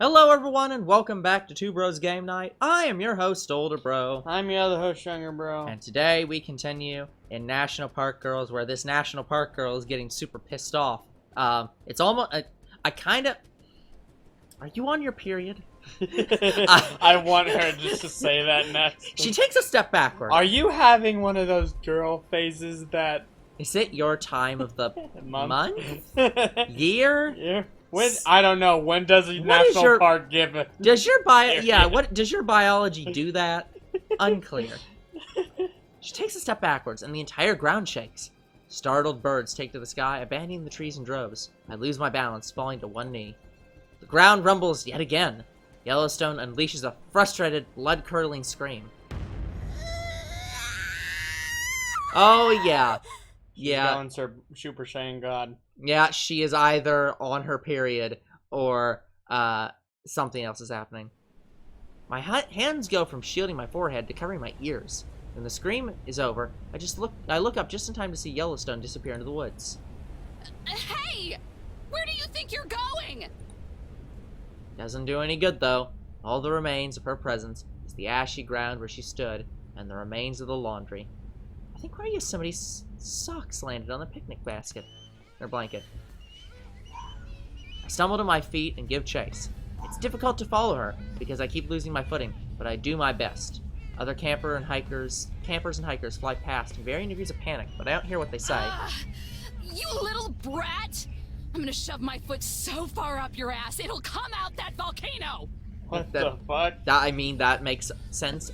Hello everyone and welcome back to Two Bros Game Night. I am your host, Older Bro. I'm your other host, Younger Bro. And today we continue in National Park Girls, where this National Park Girl is getting super pissed off. It's almost... I kind of... Are you on your period? I want her just to say that next. She takes a step backward. Are you having one of those girl phases that... Is it your time of the month? Year? Yeah. When? I don't know. When does a national park give it? Does your does your biology do that? Unclear. She takes a step backwards and the entire ground shakes. Startled birds take to the sky, abandoning the trees in droves. I lose my balance, falling to one knee. The ground rumbles yet again. Yellowstone unleashes a frustrated, blood-curdling scream. Oh yeah. Yeah. Going Super Saiyan God. Yeah, she is either on her period or something else is happening. My hands go from shielding my forehead to covering my ears. When the scream is over, I look up just in time to see Yellowstone disappear into the woods. Hey! Where do you think you're going? Doesn't do any good though. All the remains of her presence is the ashy ground where she stood and the remains of the laundry. I think where Yosemite's socks landed on the picnic basket. Or blanket. I stumble to my feet and give chase. It's difficult to follow her because I keep losing my footing, but I do my best. Other campers and hikers fly past in varying degrees of panic, but I don't hear what they say. You little brat! I'm gonna shove my foot so far up your ass, it'll come out that volcano! What the fuck? That makes sense.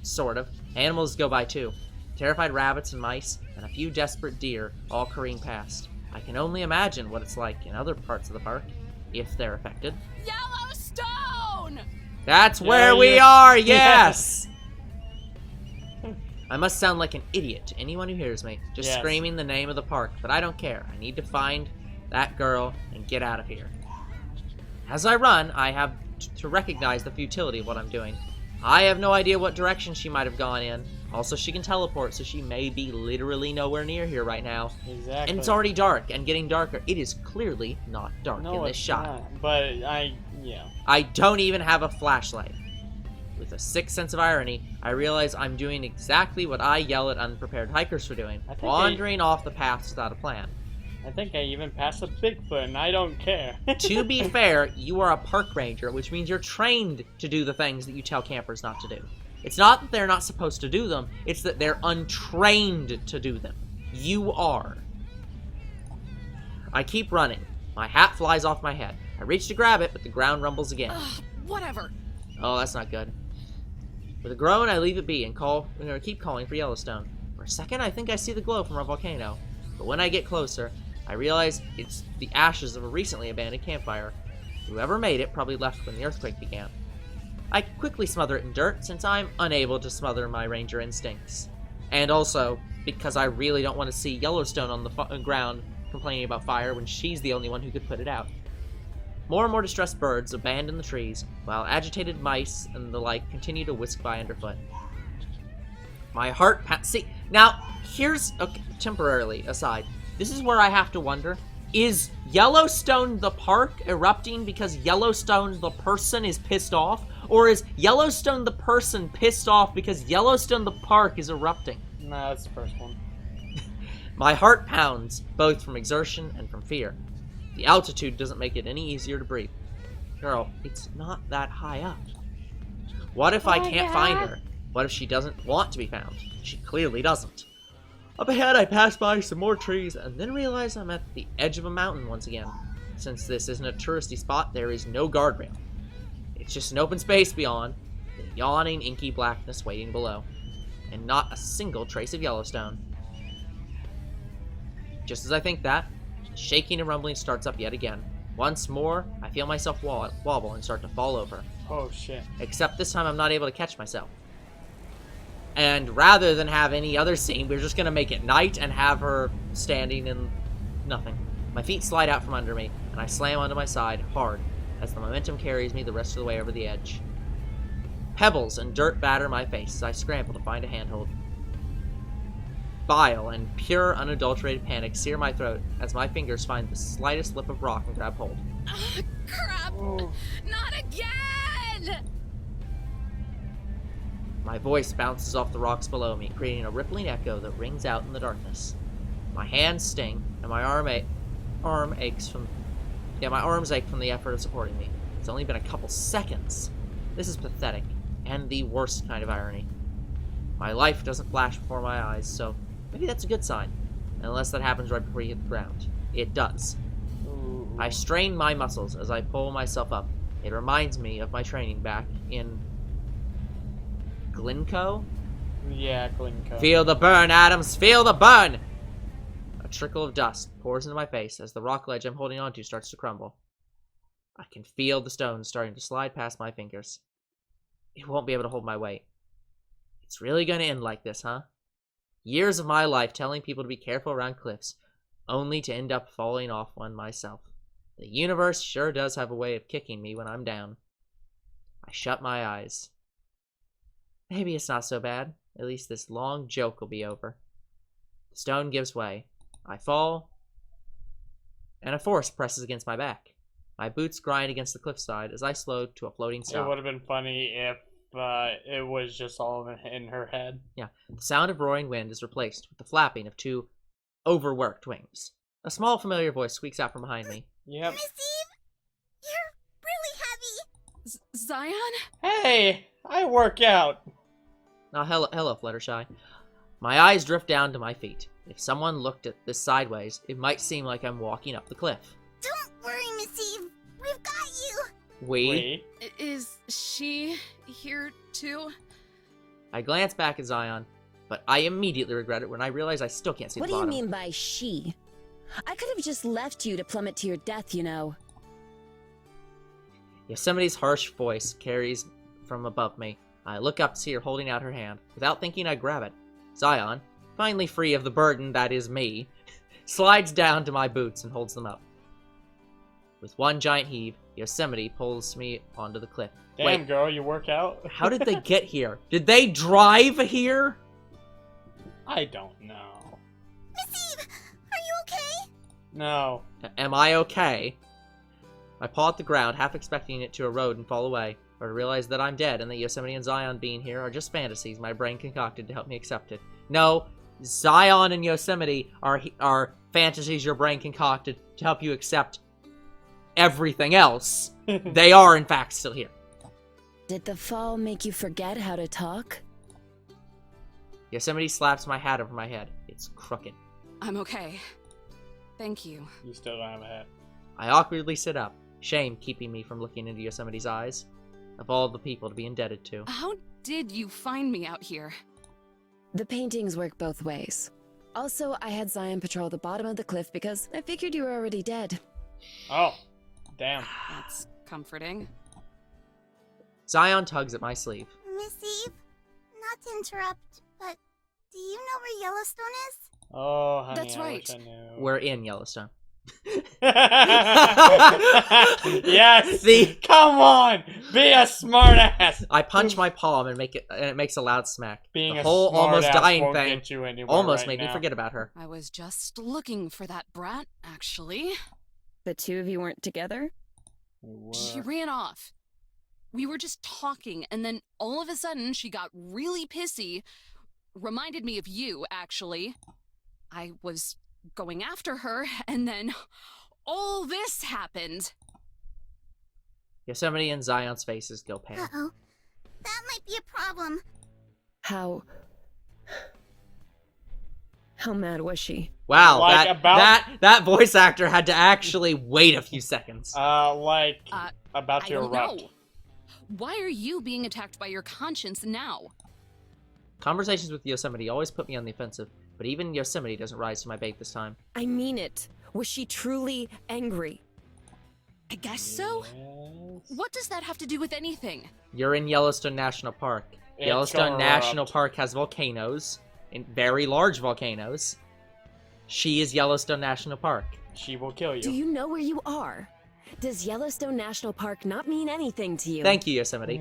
Sort of. Animals go by too. Terrified rabbits and mice, and a few desperate deer all careen past. I can only imagine what it's like in other parts of the park, if they're affected. Yellowstone! That's where we are, yes! I must sound like an idiot to anyone who hears me, just screaming the name of the park, but I don't care. I need to find that girl and get out of here. As I run, I have to recognize the futility of what I'm doing. I have no idea what direction she might have gone in. Also, she can teleport, so she may be literally nowhere near here right now. Exactly. And it's already dark and getting darker. It is clearly not dark in this shot. Not. But I don't even have a flashlight. With a sick sense of irony, I realize I'm doing exactly what I yell at unprepared hikers for doing. Wandering off the paths without a plan. I think I even passed a Bigfoot, and I don't care. To be fair, you are a park ranger, which means you're trained to do the things that you tell campers not to do. It's not that they're not supposed to do them, it's that they're untrained to do them. You are. I keep running. My hat flies off my head. I reach to grab it, but the ground rumbles again. Whatever. Oh, that's not good. With a groan, I leave it be and keep calling for Yellowstone. For a second, I think I see the glow from our volcano. But when I get closer, I realize it's the ashes of a recently abandoned campfire. Whoever made it probably left when the earthquake began. I quickly smother it in dirt, since I'm unable to smother my ranger instincts. And also, because I really don't want to see Yellowstone on the ground complaining about fire when she's the only one who could put it out. More and more distressed birds abandon the trees, while agitated mice and the like continue to whisk by underfoot. My heart see, now, here's, okay, temporarily aside, this is where I have to wonder, is Yellowstone the park erupting because Yellowstone the person is pissed off? Or is Yellowstone the person pissed off because Yellowstone the park is erupting? No, that's the first one. My heart pounds, both from exertion and from fear. The altitude doesn't make it any easier to breathe. Girl, it's not that high up. What if I can't find her? What if she doesn't want to be found? She clearly doesn't. Up ahead, I pass by some more trees and then realize I'm at the edge of a mountain once again. Since this isn't a touristy spot, there is no guardrail. It's just an open space beyond, the yawning, inky blackness waiting below, and not a single trace of Yellowstone. Just as I think that, the shaking and rumbling starts up yet again. Once more, I feel myself wobble and start to fall over. Oh shit. Except this time I'm not able to catch myself. And rather than have any other scene, we're just going to make it night and have her standing in nothing. My feet slide out from under me, and I slam onto my side hard as the momentum carries me the rest of the way over the edge. Pebbles and dirt batter my face as I scramble to find a handhold. Bile and pure, unadulterated panic sear my throat as my fingers find the slightest lip of rock and grab hold. Crap! Oh. Not again! My voice bounces off the rocks below me, creating a rippling echo that rings out in the darkness. My hands sting, and my arms ache from the effort of supporting me. It's only been a couple seconds. This is pathetic, and the worst kind of irony. My life doesn't flash before my eyes, so maybe that's a good sign. Unless that happens right before you hit the ground. It does. Ooh. I strain my muscles as I pull myself up. It reminds me of my training back in Glencoe? Yeah, Glencoe. Feel the burn, Adams! Feel the burn! A trickle of dust pours into my face as the rock ledge I'm holding onto starts to crumble. I can feel the stones starting to slide past my fingers. It won't be able to hold my weight. It's really gonna end like this, huh? Years of my life telling people to be careful around cliffs, only to end up falling off one myself. The universe sure does have a way of kicking me when I'm down. I shut my eyes. Maybe it's not so bad. At least this long joke will be over. The stone gives way. I fall, and a force presses against my back. My boots grind against the cliffside as I slow to a floating stop. It would have been funny if it was just all in her head. Yeah. The sound of roaring wind is replaced with the flapping of two overworked wings. A small familiar voice squeaks out from behind me. Yep. Miss Eve, you're really heavy. Zion? Hey, I work out. Oh, hello, Fluttershy. My eyes drift down to my feet. If someone looked at this sideways, it might seem like I'm walking up the cliff. Don't worry, Miss Eve. We've got you. We? Is she here too? I glance back at Zion, but I immediately regret it when I realize I still can't see What the do you bottom. mean by she? I could have just left you to plummet to your death, you know. Yosemite's harsh voice carries from above me. I look up to see her holding out her hand. Without thinking, I grab it. Zion, finally free of the burden that is me, slides down to my boots and holds them up. With one giant heave, Yosemite pulls me onto the cliff. Damn, Wait, girl, you work out? how did they get here? Did they drive here? I don't know. Miss Eve, are you okay? No. Am I okay? I paw at the ground, half expecting it to erode and fall away, but I realize that I'm dead and that Yosemite and Zion being here are just fantasies my brain concocted to help me accept it. No, Zion and Yosemite are fantasies your brain concocted to help you accept everything else. They are, in fact, still here. Did the fall make you forget how to talk? Yosemite slaps my hat over my head. It's crooked. I'm okay. Thank you. You still don't have a hat. I awkwardly sit up, shame keeping me from looking into Yosemite's eyes. Of all the people to be indebted to. How did you find me out here? The paintings work both ways. Also, I had Zion patrol the bottom of the cliff because I figured you were already dead. Oh, damn. That's comforting. Zion tugs at my sleeve. Miss Eve, not to interrupt, but do you know where Yellowstone is? Oh, honey, That's right. I wish I knew. We're in Yellowstone. Yes. See? Come on, be a smartass. I punch my palm and it makes a loud smack. Being the a whole almost smartass dying won't thing get you anywhere almost right made me now. forget about her. I was just looking for that brat, actually. The two of you weren't together? She ran off. We were just talking, and then all of a sudden she got really pissy. Reminded me of you, actually. I was going after her, and then all this happened. Yosemite and Zion's faces go pale. Uh-oh. That might be a problem. How mad was she? Wow, Like that voice actor had to actually wait a few seconds. About I to don't erupt. know. Why are you being attacked by your conscience now? Conversations with Yosemite always put me on the offensive, but even Yosemite doesn't rise to my bait this time. I mean it. Was she truly angry? I guess so. Yes. What does that have to do with anything? You're in Yellowstone National Park. It's Yellowstone gonna National erupt. Park has volcanoes, and very large volcanoes. She is Yellowstone National Park. She will kill you. Do you know where you are? Does Yellowstone National Park not mean anything to you? Thank you, Yosemite.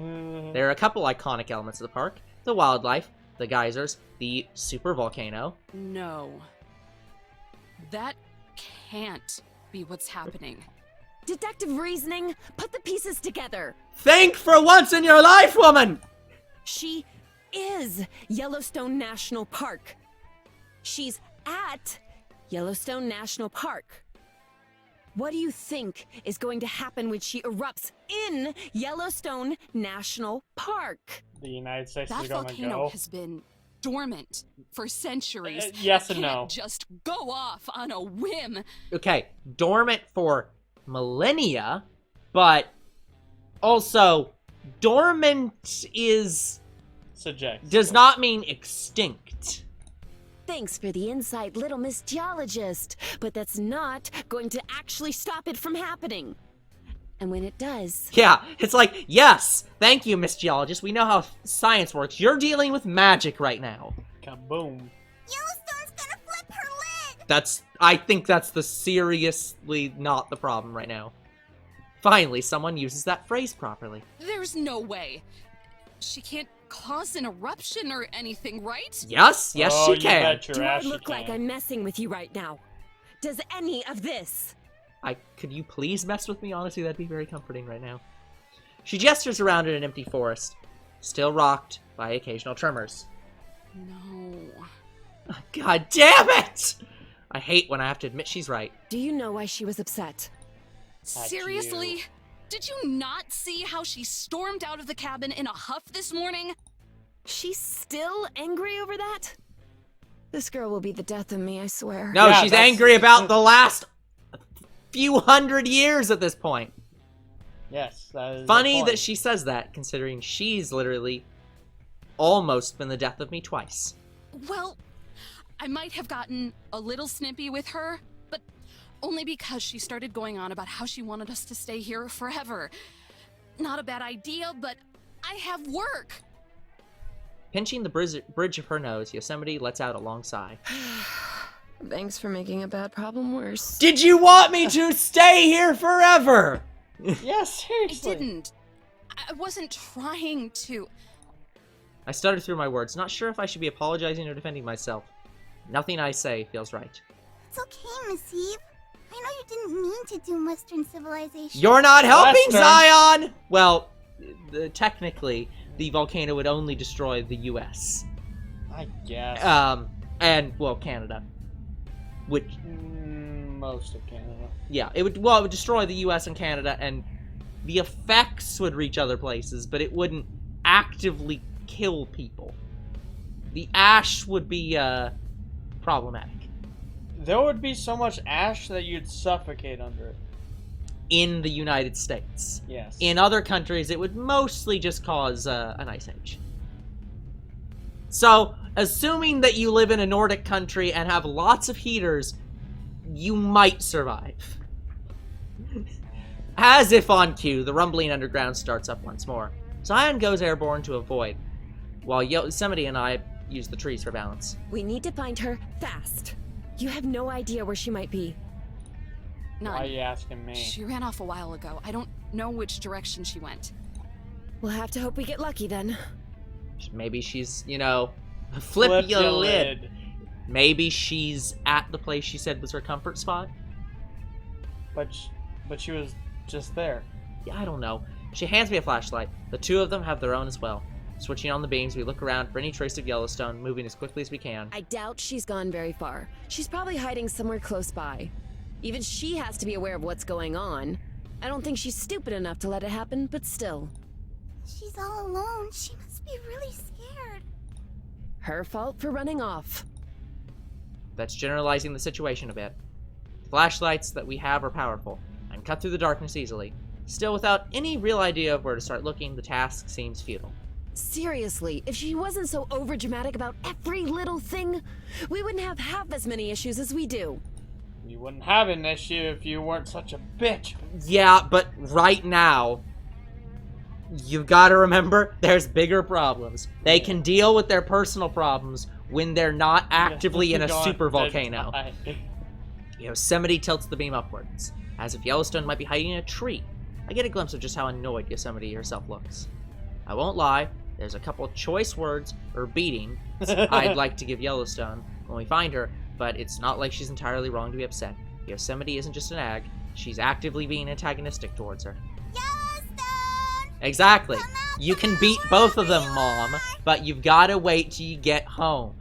There are a couple iconic elements of the park. The wildlife, the geysers, the super volcano. No. That can't be what's happening. Deductive reasoning? Put the pieces together. Think for once in your life, woman! She is Yellowstone National Park. She's at Yellowstone National Park. What do you think is going to happen when she erupts in Yellowstone National Park? The United States That is gonna volcano go. has been dormant for centuries. Yes It and can't no. just go off on a whim. Okay, dormant for millennia, but also dormant does not mean extinct. Thanks for the insight, little Miss Geologist, but that's not going to actually stop it from happening. And when it does... Yeah, it's like, yes, thank you, Miss Geologist. We know how science works. You're dealing with magic right now. Kaboom. Yellowstone's gonna flip her lid! I think that's seriously not the problem right now. Finally, someone uses that phrase properly. There's no way. She can't cause an eruption or anything, right? Yes, Oh, she you can. bet your Do I ass look you like can. I'm messing with you right now? Does any of this... Could you please mess with me? Honestly, that'd be very comforting right now. She gestures around in an empty forest, still rocked by occasional tremors. No. God damn it! I hate when I have to admit she's right. Do you know why she was upset? Seriously? you. Did you not see how she stormed out of the cabin in a huff this morning? She's still angry over that? This girl will be the death of me, I swear. No, Yeah, she's that's- angry about the last few hundred years at this point. Yes, that is Funny the that point. she says that, considering she's literally almost been the death of me twice. Well, I might have gotten a little snippy with her, but only because she started going on about how she wanted us to stay here forever. Not a bad idea, but I have work. Pinching the bridge of her nose, Yosemite lets out a long sigh. Thanks for making a bad problem worse. Did you want me to stay here forever? Yeah, I seriously. didn't. I wasn't trying to. I stuttered through my words, not sure if I should be apologizing or defending myself. Nothing I say feels right. It's okay, Miss Eve. I know you didn't mean to doom Western civilization. You're not helping, Western. Zion! Well, technically, the volcano would only destroy the U.S. I guess. And, well, Canada. Which, Most of Canada. yeah, it would destroy the U.S. and Canada, and the effects would reach other places, but it wouldn't actively kill people. The ash would be, problematic. There would be so much ash that you'd suffocate under it. In the United States. Yes. In other countries, it would mostly just cause an ice age. So, assuming that you live in a Nordic country and have lots of heaters, you might survive. As if on cue, the rumbling underground starts up once more. Zion goes airborne to avoid, while Yosemite and I use the trees for balance. We need to find her fast. You have no idea where she might be. Why are None. you asking me? She ran off a while ago. I don't know which direction she went. We'll have to hope we get lucky then. Maybe she's, flip your lid. Maybe she's at the place she said was her comfort spot. But she was just there. Yeah, I don't know. She hands me a flashlight. The two of them have their own as well. Switching on the beams, we look around for any trace of Yellowstone, moving as quickly as we can. I doubt she's gone very far. She's probably hiding somewhere close by. Even she has to be aware of what's going on. I don't think she's stupid enough to let it happen, but still. She's all alone. She must be really scared. Her fault for running off. That's generalizing the situation a bit. The flashlights that we have are powerful, and cut through the darkness easily. Still, without any real idea of where to start looking, the task seems futile. Seriously, if she wasn't so overdramatic about every little thing, we wouldn't have half as many issues as we do. You wouldn't have an issue if you weren't such a bitch. Yeah, but right now, you've got to remember, there's bigger problems. They can deal with their personal problems when they're not actively in a Going super to volcano. die. Yosemite tilts the beam upwards, as if Yellowstone might be hiding in a tree. I get a glimpse of just how annoyed Yosemite herself looks. I won't lie, there's a couple choice words, or beating, I'd like to give Yellowstone when we find her, but it's not like she's entirely wrong to be upset. Yosemite isn't just an ag, she's actively being antagonistic towards her. Yellowstone! Exactly. Come out You from can the beat woods both of them, where you Mom. are. but you've got to wait till you get home.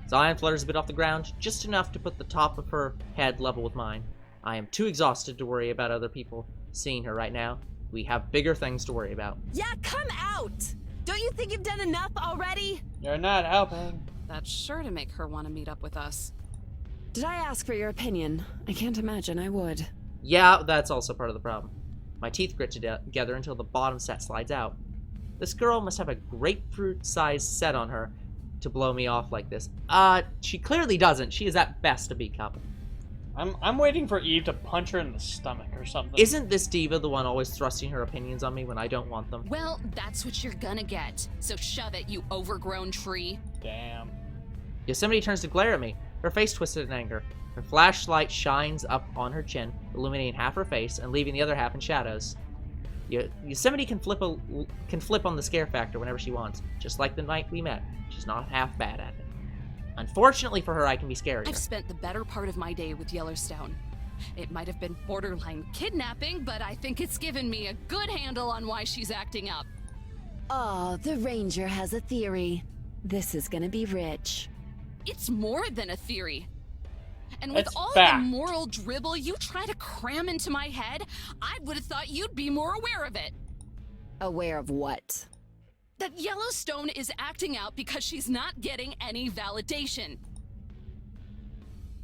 Zion flutters a bit off the ground, just enough to put the top of her head level with mine. I am too exhausted to worry about other people seeing her right now. We have bigger things to worry about. Yeah, come out! Don't you think you've done enough already? You're not helping. That's sure to make her want to meet up with us. Did I ask for your opinion? I can't imagine I would. Yeah, that's also part of the problem. My teeth grit together until the bottom set slides out. This girl must have a grapefruit-sized set on her to blow me off like this. She clearly doesn't. She is at best a B cup. I'm waiting for Eve to punch her in the stomach or something. Isn't this diva the one always thrusting her opinions on me when I don't want them? Well, that's what you're gonna get. So shove it, you overgrown tree. Damn. Yosemite turns to glare at me, her face twisted in anger. Her flashlight shines up on her chin, illuminating half her face and leaving the other half in shadows. Yosemite can flip on the scare factor whenever she wants, just like the night we met. She's not half bad at it. Unfortunately for her, I can be scarier. I've spent the better part of my day with Yellowstone. It might have been borderline kidnapping, but I think it's given me a good handle on why she's acting up. Oh, the ranger has a theory. This is gonna be rich. It's more than a theory. And with It's all fact. the moral dribble you try to cram into my head, I would have thought you'd be more aware of it. Aware of what? That Yellowstone is acting out because she's not getting any validation.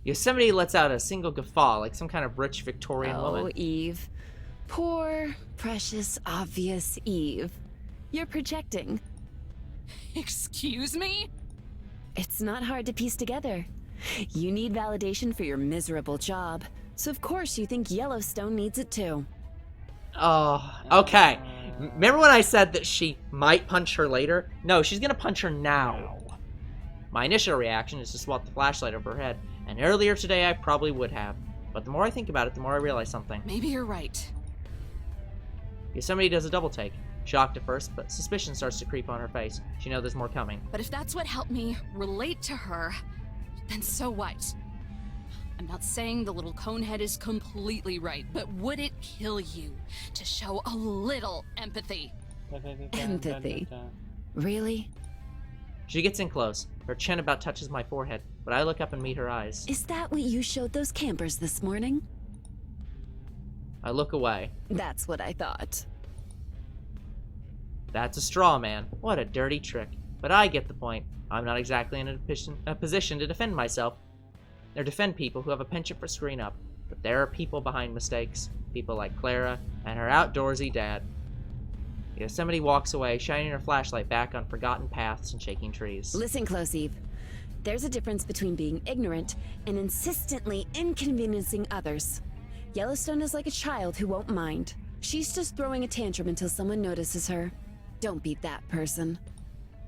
Yosemite lets out a single guffaw, like some kind of rich Victorian Oh, woman. Eve. Poor, precious, obvious Eve. You're projecting. Excuse me? It's not hard to piece together. You need validation for your miserable job, so of course you think Yellowstone needs it too. Oh, okay. Remember when I said that she might punch her later? No, she's gonna punch her now. My initial reaction is to swat the flashlight over her head, and earlier today I probably would have. But the more I think about it, the more I realize something. Maybe you're right. Yosemite does a double take. Shocked at first, but suspicion starts to creep on her face. She knows there's more coming. But if that's what helped me relate to her, then so what? I'm not saying the little conehead is completely right, but would it kill you to show a little empathy? Empathy. Really? She gets in close. Her chin about touches my forehead, but I look up and meet her eyes. Is that what you showed those campers this morning? I look away. That's what I thought. That's a straw man. What a dirty trick. But I get the point. I'm not exactly in a position to defend myself. Or defend people who have a penchant for screwing up. But there are people behind mistakes. People like Clara and her outdoorsy dad. Yosemite walks away, shining her flashlight back on forgotten paths and shaking trees. Listen close, Eve. There's a difference between being ignorant and insistently inconveniencing others. Yellowstone is like a child who won't mind. She's just throwing a tantrum until someone notices her. Don't be that person.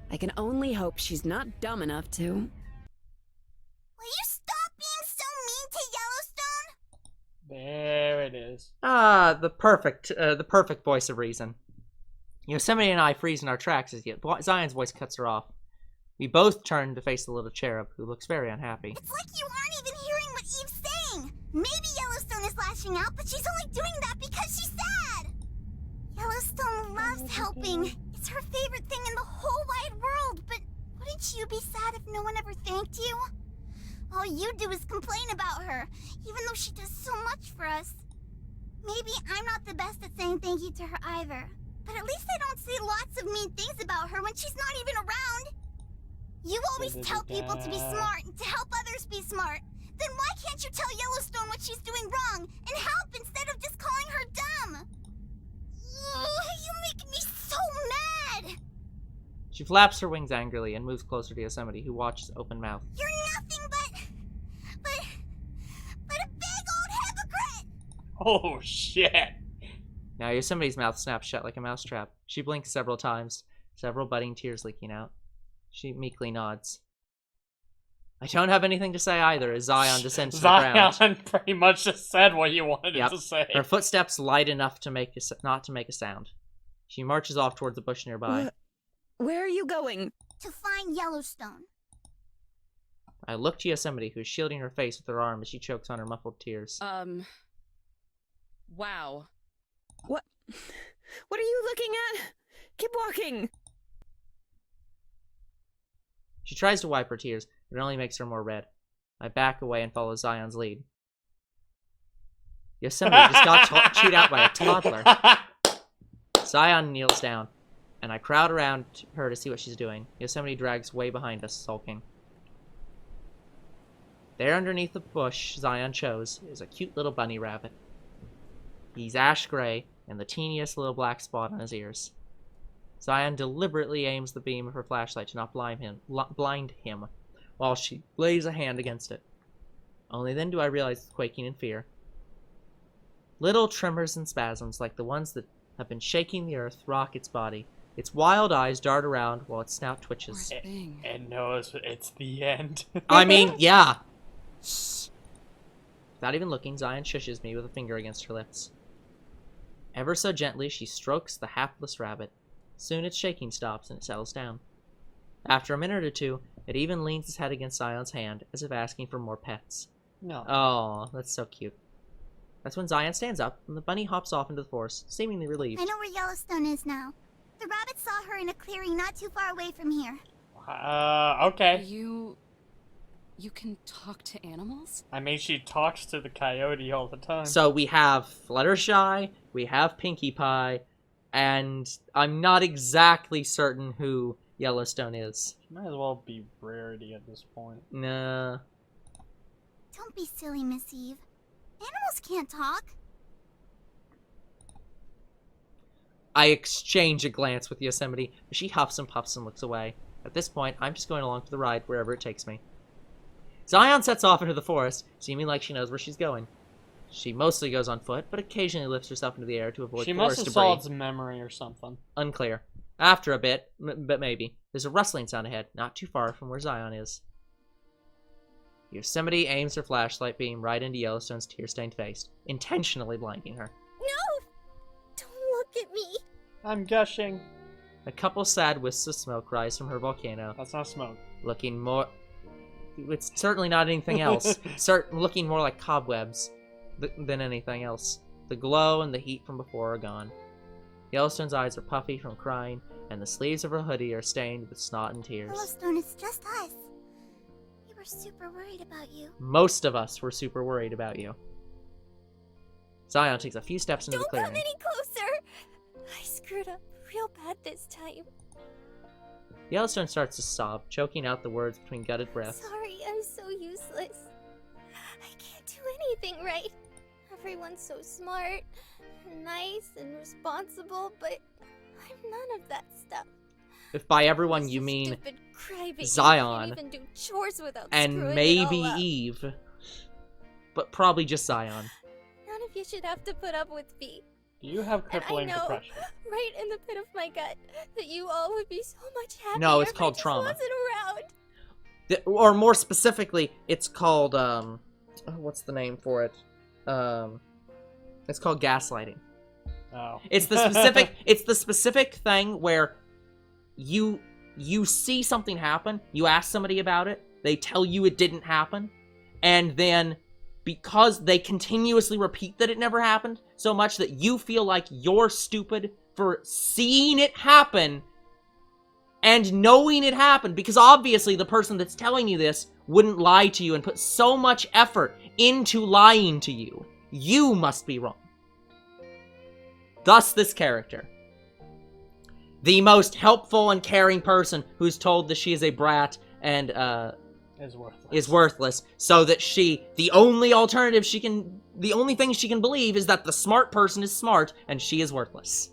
I can only hope she's not dumb enough to. Will you stop being so mean to Yellowstone? There it is. The perfect voice of reason. Yosemite and I freeze in our tracks as yet Zion's voice cuts her off. We both turn to face the little cherub, who looks very unhappy. It's like you aren't even hearing what Eve's saying. Maybe Yellowstone is lashing out, but she's only doing that because she's sad. Yellowstone loves helping. It's her favorite thing in the whole wide world, but wouldn't you be sad if no one ever thanked you? All you do is complain about her, even though she does so much for us. Maybe I'm not the best at saying thank you to her either, but at least I don't say lots of mean things about her when she's not even around. You always tell people to be smart and to help others be smart. Then why can't you tell Yellowstone what she's doing wrong and help instead of just calling her dumb? Ugh, you make me so mad! She flaps her wings angrily and moves closer to Yosemite, who watches open mouth. You're nothing but a big old hypocrite! Oh shit. Now Yosemite's mouth snaps shut like a mousetrap. She blinks several times, several budding tears leaking out. She meekly nods. I don't have anything to say either as Zion descends to the ground. Zion pretty much just said what you wanted Yep. to say. Her footsteps light enough to not to make a sound. She marches off towards a bush nearby. Where are you going? To find Yellowstone. I look to Yosemite, who's shielding her face with her arm as she chokes on her muffled tears. Wow. What? What are you looking at? Keep walking. She tries to wipe her tears, but it only makes her more red. I back away and follow Zion's lead. Yosemite just got chewed out by a toddler. Zion kneels down, and I crowd around her to see what she's doing. Yosemite drags way behind us, sulking. There underneath the bush Zion chose is a cute little bunny rabbit. He's ash gray, and the teeniest little black spot on his ears. Zion deliberately aims the beam of her flashlight to not blind him, while she lays a hand against it. Only then do I realize it's quaking in fear. Little tremors and spasms, like the ones that have been shaking the earth, rock its body. Its wild eyes dart around while its snout twitches. Poor thing. And knows it's the end. I mean, yeah. Shh. Without even looking, Zion shushes me with a finger against her lips. Ever so gently, she strokes the hapless rabbit. Soon its shaking stops and it settles down. After a minute or two, it even leans its head against Zion's hand, as if asking for more pets. No. Oh, that's so cute. That's when Zion stands up, and the bunny hops off into the forest, seemingly relieved. I know where Yellowstone is now. The rabbit saw her in a clearing not too far away from here. Okay. You can talk to animals? I mean, she talks to the coyote all the time. So we have Fluttershy, we have Pinkie Pie, and I'm not exactly certain who Yellowstone is. She might as well be Rarity at this point. Nah. Don't be silly, Miss Eve. Animals can't talk. I exchange a glance with Yosemite, but she huffs and puffs and looks away. At this point, I'm just going along for the ride wherever it takes me. Zion sets off into the forest, seeming like she knows where she's going. She mostly goes on foot, but occasionally lifts herself into the air to avoid She must forest have debris. saw its memory or something. Unclear. After a bit, but maybe, there's a rustling sound ahead, not too far from where Zion is. Yosemite aims her flashlight beam right into Yellowstone's tear-stained face, intentionally blinding her. No! Don't look at me! I'm gushing. A couple sad wisps of smoke rise from her volcano, That's not smoke. looking more... It's certainly not anything else. Looking more like cobwebs than anything else. The glow and the heat from before are gone. Yellowstone's eyes are puffy from crying, and the sleeves of her hoodie are stained with snot and tears. Yellowstone is just us. We were super worried about you. Most of us were super worried about you. Zion takes a few steps into the Don't clearing. come any closer! I screwed up real bad this time. Yellowstone starts to sob, choking out the words between gutted breaths. Sorry, I'm so useless. I can't do anything right. Everyone's so smart, and nice, and responsible, but I'm none of that stuff. If by everyone I'm you so mean stupid, crybaby. Zion, I can't even do chores without and screwing maybe it all up. Eve, but probably just Zion. None of you should have to put up with me. You have And I crippling know, depression. right in the pit of my gut, that you all would be so much happier No, it's if called I just trauma. wasn't around. Or more specifically, it's called, what's the name for it? It's called gaslighting. Oh. It's the specific thing where you see something happen, you ask somebody about it, they tell you it didn't happen, and then because they continuously repeat that it never happened so much that you feel like you're stupid for seeing it happen and knowing it happened, because obviously the person that's telling you this wouldn't lie to you and put so much effort into lying to you. You must be wrong. Thus this character. The most helpful and caring person who's told that she is a brat and is worthless, so that the only thing she can believe is that the smart person is smart and she is worthless.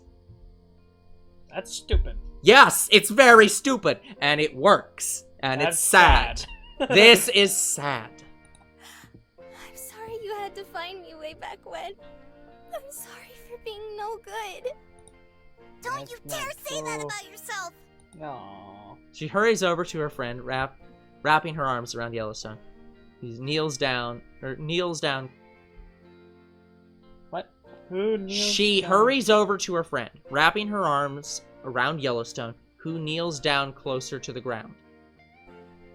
That's stupid. Yes, it's very stupid, and it works, and That's it's sad. This is sad. I'm sorry you had to find me way back when. I'm sorry for being no good. Don't That's you dare not say that cool. about yourself! No. She hurries over to her friend, wrapping her arms around Yellowstone. He kneels down. What? Who kneels She down? hurries over to her friend, wrapping her arms around Yellowstone, who kneels down closer to the ground.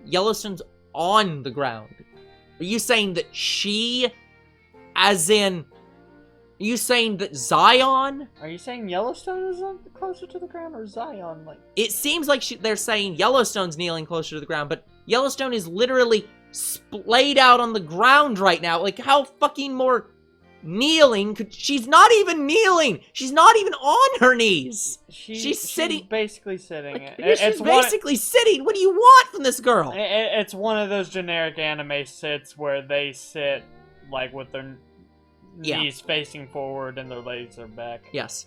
Yellowstone's on the ground. Are you saying that she, as in you saying that Zion? Are you saying Yellowstone is closer to the ground, or Zion? Like, It seems like they're saying Yellowstone's kneeling closer to the ground, but Yellowstone is literally splayed out on the ground right now. Like, how fucking more kneeling could... She's not even kneeling! She's not even on her knees! She's sitting... She's basically sitting. Like, It's she's basically sitting! What do you want from this girl? It's one of those generic anime sits where they sit, like, with their knees facing forward and their legs are back. Yes.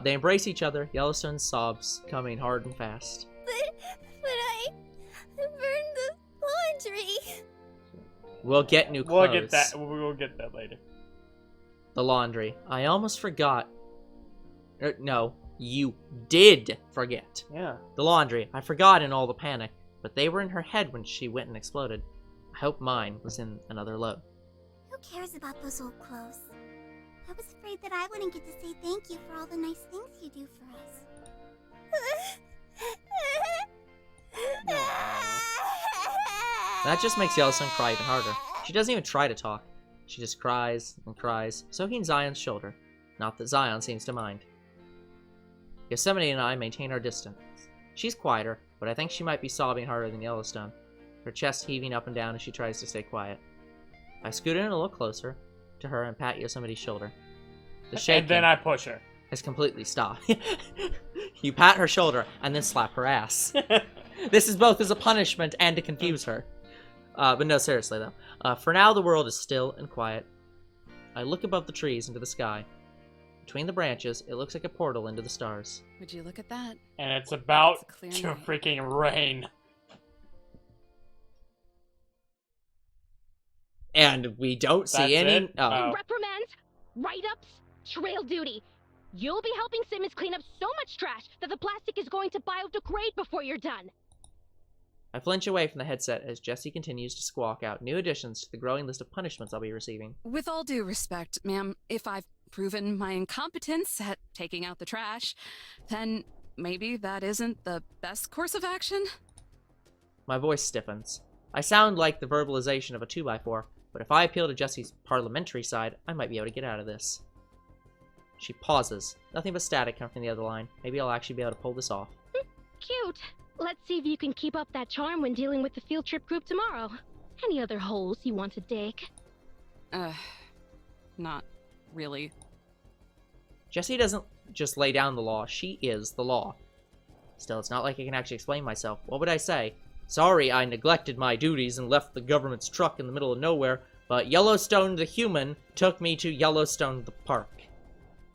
They embrace each other. Yellowstone sobs, coming hard and fast. But I burned the laundry. We'll get new clothes. We'll get that later. The laundry. I almost forgot. No, you did forget. Yeah. The laundry. I forgot in all the panic, but they were in her head when she went and exploded. I hope mine was in another load. Who cares about those old clothes? I was afraid that I wouldn't get to say thank you for all the nice things you do for us. That just makes Yellowstone cry even harder. She doesn't even try to talk. She just cries and cries, soaking Zion's shoulder. Not that Zion seems to mind. Yosemite and I maintain our distance. She's quieter, but I think she might be sobbing harder than Yellowstone, her chest heaving up and down as she tries to stay quiet. I scoot in a little closer to her and pat Yosemite's shoulder. The shaking And then I push her. has completely stopped. You pat her shoulder and then slap her ass. This is both as a punishment and to confuse her. But no, seriously though. For now, the world is still and quiet. I look above the trees into the sky. Between the branches, it looks like a portal into the stars. Would you look at that? And it's about It's a clear to night. freaking rain. And we don't see That's any... it? Oh. Oh. Reprimands, write-ups, trail duty. You'll be helping Simmons clean up so much trash that the plastic is going to biodegrade before you're done. I flinch away from the headset as Jessie continues to squawk out new additions to the growing list of punishments I'll be receiving. With all due respect, ma'am, if I've proven my incompetence at taking out the trash, then maybe that isn't the best course of action? My voice stiffens. I sound like the verbalization of a 2x4, but if I appeal to Jessie's parliamentary side, I might be able to get out of this. She pauses. Nothing but static coming from the other line. Maybe I'll actually be able to pull this off. Cute. Let's see if you can keep up that charm when dealing with the field trip group tomorrow. Any other holes you want to dig? Not really. Jessie doesn't just lay down the law, she is the law. Still, it's not like I can actually explain myself. What would I say? Sorry, I neglected my duties and left the government's truck in the middle of nowhere, but Yellowstone the human took me to Yellowstone the park.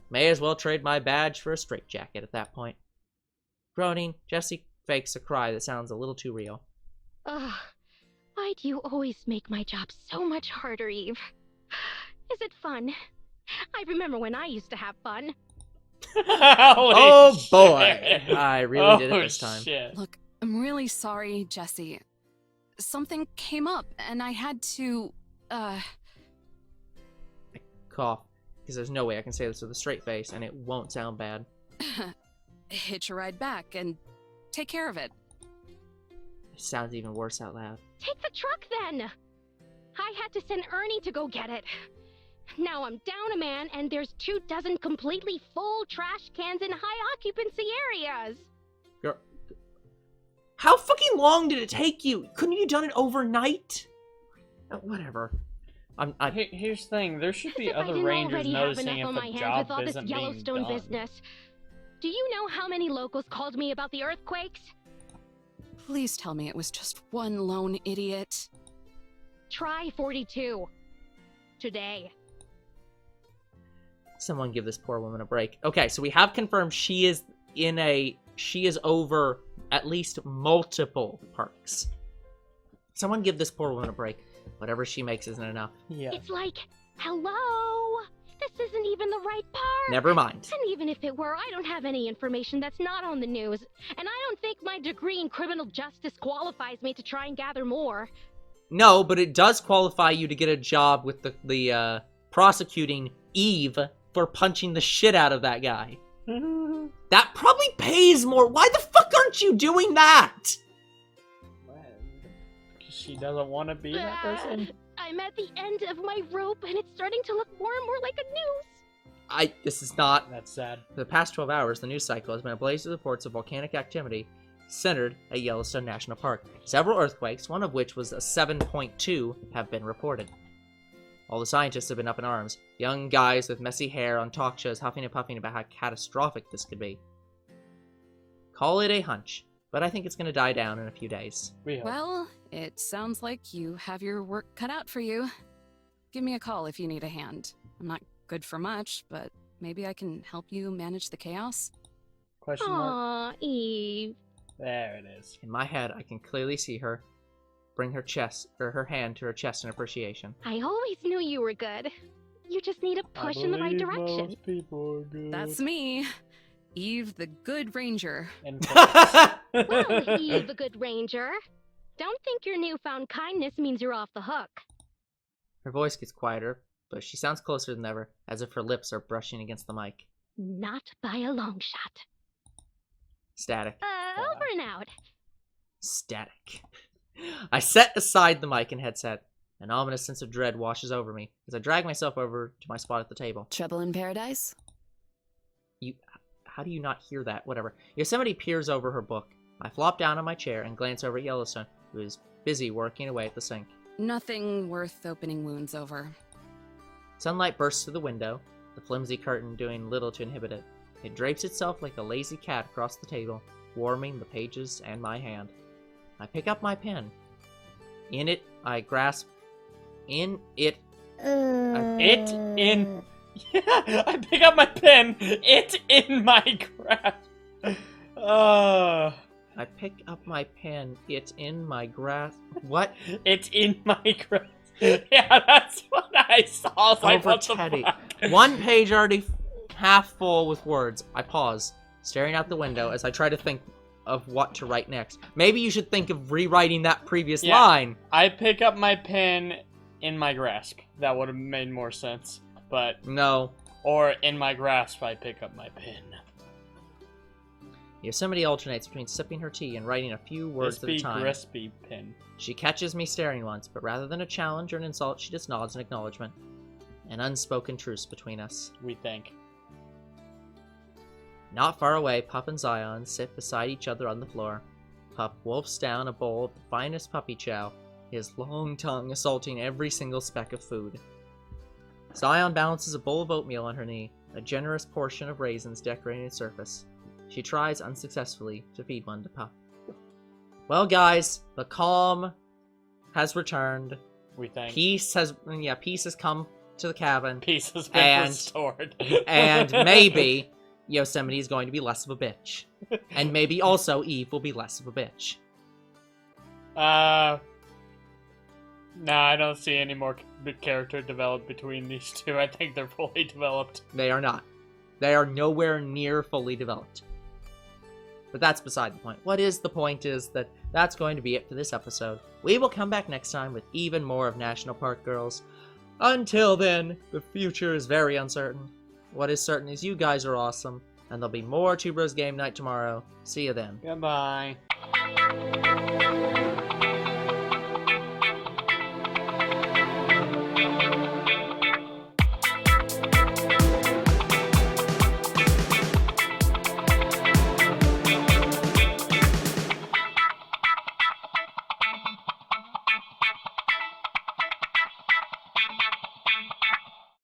May as well trade my badge for a straitjacket at that point. Groaning, Jessie fakes a cry that sounds a little too real. Ugh. Why do you always make my job so much harder, Eve? Is it fun? I remember when I used to have fun. Oh boy! I really did it this time. Shit. Look, I'm really sorry, Jessie. Something came up, and I had to, Cough, because there's no way I can say this with a straight face, and it won't sound bad. hitch a ride back and take care of it. It sounds even worse out loud. Take the truck then! I had to send Ernie to go get it. Now I'm down a man and there's 24 completely full trash cans in high occupancy areas. Girl, how fucking long did it take you? Couldn't you have done it overnight? Whatever. Here's the thing. There should As be if I other didn't rangers already have noticing enough on if my a hands job with all this isn't being Yellowstone done. business. Do you know how many locals called me about the earthquakes? Please tell me it was just one lone idiot. Try 42. Today. Someone give this poor woman a break. Okay, so we have confirmed she is over at least multiple parks. Someone give this poor woman a break. Whatever she makes isn't enough. Yeah. It's like, hello? This isn't even the right part. Never mind. And even if it were, I don't have any information that's not on the news. And I don't think my degree in criminal justice qualifies me to try and gather more. No, but it does qualify you to get a job with the prosecuting Eve for punching the shit out of that guy. That probably pays more. Why the fuck aren't you doing that? She doesn't want to be that person. I'm at the end of my rope and it's starting to look more and more like a noose. This is not... That's sad. For the past 12 hours, the news cycle has been ablaze with reports of volcanic activity centered at Yellowstone National Park. Several earthquakes, one of which was a 7.2, have been reported. All the scientists have been up in arms. Young guys with messy hair on talk shows huffing and puffing about how catastrophic this could be. Call it a hunch, but I think it's going to die down in a few days. We hope. Well, it sounds like you have your work cut out for you. Give me a call if you need a hand. I'm not good for much, but maybe I can help you manage the chaos. Question mark? Aw, Eve. There it is. In my head, I can clearly see her bring her hand to her chest in appreciation. I always knew you were good. You just need a push in the right direction. Most people are good. That's me, Eve the Good Ranger. Well, Eve, the good ranger. Don't think your newfound kindness means you're off the hook. Her voice gets quieter, but she sounds closer than ever, as if her lips are brushing against the mic. Not by a long shot. Static. Over and out. Static. I set aside the mic and headset. An ominous sense of dread washes over me as I drag myself over to my spot at the table. Trouble in paradise? How do you not hear that? Whatever. Yosemite peers over her book. I flop down on my chair and glance over at Yellowstone, who is busy working away at the sink. Nothing worth opening wounds over. Sunlight bursts through the window, the flimsy curtain doing little to inhibit it. It drapes itself like a lazy cat across the table, warming the pages and my hand. I pick up my pen. In it, I grasp. In it. I pick up my pen. It in my grasp. I pick up my pen. It in my grasp. What? It's in my grasp. Yeah, that's what I saw. I was like, Over what the Teddy. fuck? One page already half full with words. I pause, staring out the window as I try to think of what to write next. Maybe you should think of rewriting that previous line. I pick up my pen in my grasp. That would have made more sense. But No. or in my grasp, I pick up my pen. Yosemite alternates between sipping her tea and writing a few words at a time. Crispy pen. She catches me staring once, but rather than a challenge or an insult, she just nods in acknowledgement. An unspoken truce between us. We think. Not far away, Pup and Zion sit beside each other on the floor. Pup wolfs down a bowl of the finest puppy chow, his long tongue assaulting every single speck of food. Zion balances a bowl of oatmeal on her knee, a generous portion of raisins decorating its surface. She tries unsuccessfully to feed one to Pup. Well, guys, the calm has returned. We think. Peace has come to the cabin. Peace has been restored. And maybe Yosemite is going to be less of a bitch. And maybe also Eve will be less of a bitch. No, I don't see any more character developed between these two. I think they're fully developed. They are not. They are nowhere near fully developed. But that's beside the point. What is the point is that that's going to be it for this episode. We will come back next time with even more of National Park Girls. Until then, the future is very uncertain. What is certain is you guys are awesome, and there'll be more Two Bros Game Night tomorrow. See you then. Goodbye.